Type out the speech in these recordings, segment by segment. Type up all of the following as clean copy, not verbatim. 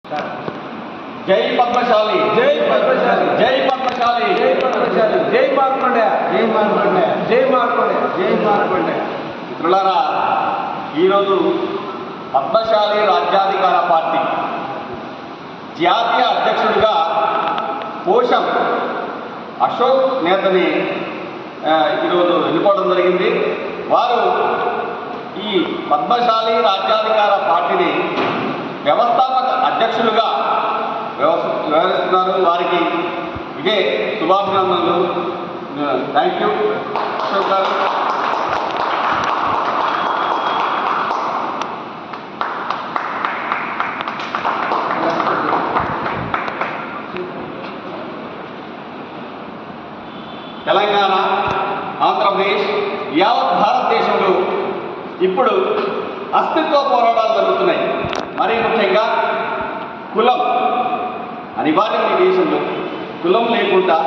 జై పద్మశాలి, జై పద్మశాలి, జై పద్మశాలి, జై పద్మశాలి, జై మార్కండేయ, జై మార్కండేయ, జై మార్కండేయ, జై మార్కండేయ. మిత్రులారా, ఈరోజు పద్మశాలి రాజ్యాధికార పార్టీ జాతీయ అధ్యక్షుడిగా పోషం అశోక్ నేతని ఈరోజు ఎన్నుకోవడం జరిగింది. వారు ఈ పద్మశాలి రాజ్యాధికార పార్టీని వ్యవస్థాపక అధ్యక్షులుగా వ్యవహరిస్తున్నారు. వారికి ఇదే శుభాభినందనలు. Thank you Ashok garu. తెలంగాణ, ఆంధ్రప్రదేశ్, యావత్ భారతదేశంలో ఇప్పుడు అస్తిత్వ పోరాటాలు జరుగుతున్నాయి. మరీ ముఖ్యంగా కులం అనివార్యం. ఈ దేశంలో కులం లేకుండా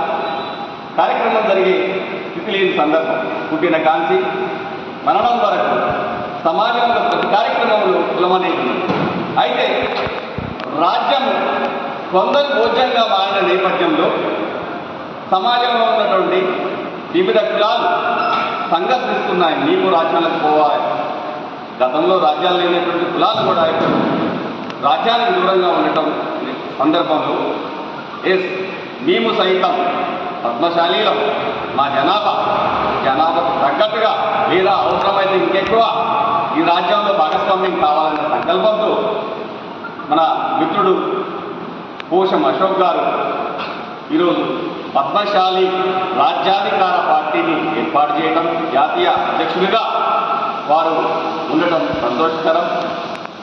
కార్యక్రమం జరిగే స్థితి లేని సందర్భం. పుట్టిన కాంచి మరణం వరకు సమాజంలో ప్రతి కార్యక్రమంలో కులం అనేది ఉంది. అయితే రాజ్యం కొందరు భోజ్యంగా మారిన నేపథ్యంలో సమాజంలో ఉన్నటువంటి వివిధ కులాలు సంఘర్షిస్తున్నాయి. నీవు రాజ్యాలకు పోవాలి. గతంలో రాజ్యాలు లేనటువంటి కులాలు కూడా ఇప్పుడు రాజ్యానికి దూరంగా ఉండటం సందర్భంలో మేము సైతం పద్మశాలీలం, మా జనాభాకు తగ్గట్టుగా లేదా అవసరమైతే ఇంకెక్కువ ఈ రాజ్యంలో భాగస్వామ్యం కావాలన్న సంకల్పంతో మన మిత్రుడు పోషం అశోక్ గారు ఈరోజు పద్మశాలి రాజ్యాధికార పార్టీని ఏర్పాటు చేయడం, జాతీయ అధ్యక్షుడిగా వారు ఉండటం సంతోషకరం.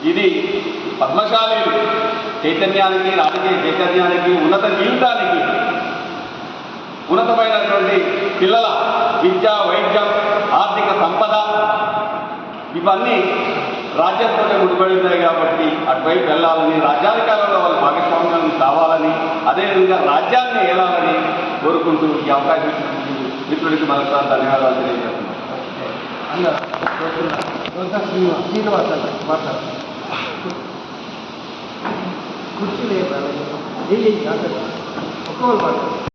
ఇది పద్మశాలి చైతన్యానికి, రాజకీయ చైతన్యానికి, ఉన్నత జీవితానికి, ఉన్నతమైనటువంటి పిల్లల విద్య, వైద్యం, ఆర్థిక సంపద ఇవన్నీ రాజ్యంతో ముడిపడి ఉన్నాయి. కాబట్టి అటువైపు వెళ్ళాలని, రాజ్యాధికారంలో వాళ్ళ భాగస్వామ్యం కావాలని, అదేవిధంగా రాజ్యాన్ని ఏలాలని కోరుకుంటూ ఈ అవకాశం మిత్రుడికి మరొకసారి ధన్యవాదాలు తెలియజేస్తున్నాను. శ్రీనివాస్ మాట్లాడు. కుర్చీ లేదు ఒక్కోళ్ళు మాట్లాడు.